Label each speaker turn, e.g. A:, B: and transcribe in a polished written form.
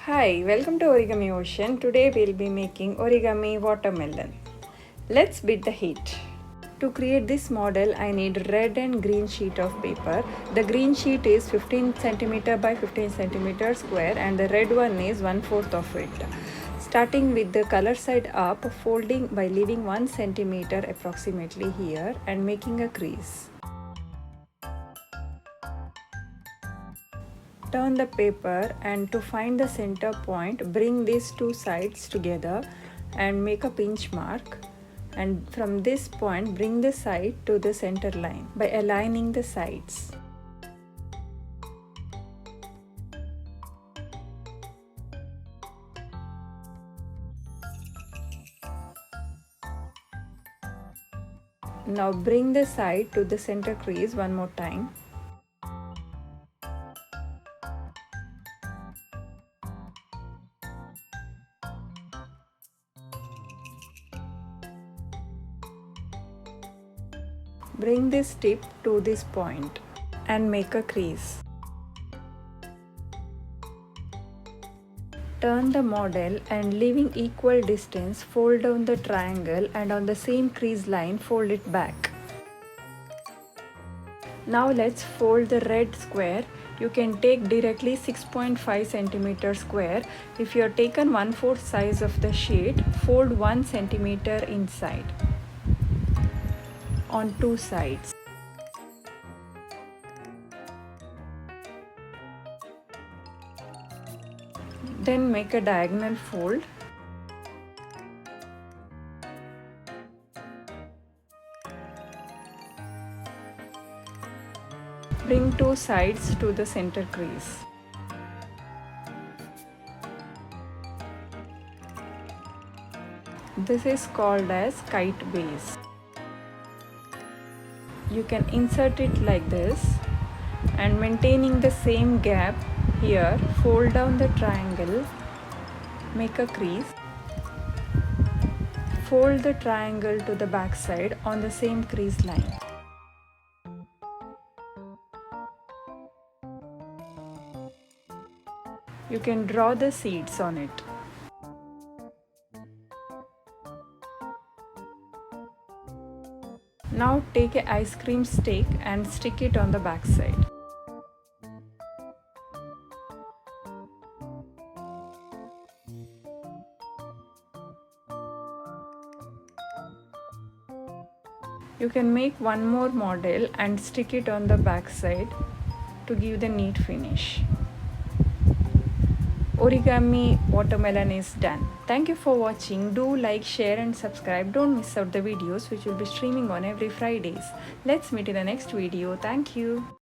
A: Hi, welcome to Origami Ocean. Today we'll be making origami watermelon. Let's beat the heat. To create this model, I need red and green sheet of paper. The green sheet is 15 cm by 15 cm square and the red one is 1/4 of it. Starting with the color side up, folding by leaving 1 cm approximately here and making a crease. Turn the paper and to find the center point, bring these two sides together and make a pinch mark, and from this point bring the side to the center line by aligning the sides. Now bring the side to the center crease one more time. Bring this tip to this point and make a crease. Turn the model and leaving equal distance, fold down the triangle and on the same crease line fold it back. Now let's fold the red square. You can take directly 6.5 cm square. If you have taken 1/4 size of the sheet, fold 1 cm inside on two sides. Then make a diagonal fold. Bring two sides to the center crease. This is called as kite base. You can insert it like this and maintaining the same gap here, fold down the triangle, make a crease, fold the triangle to the back side on the same crease line. You can draw the seeds on it. Now take an ice cream stick and stick it on the back side. You can make one more model and stick it on the back side to give the neat finish. Origami watermelon is done. Thank you for watching. Do like, share and subscribe. Don't miss out the videos which will be streaming on every Fridays. Let's meet in the next video. Thank you.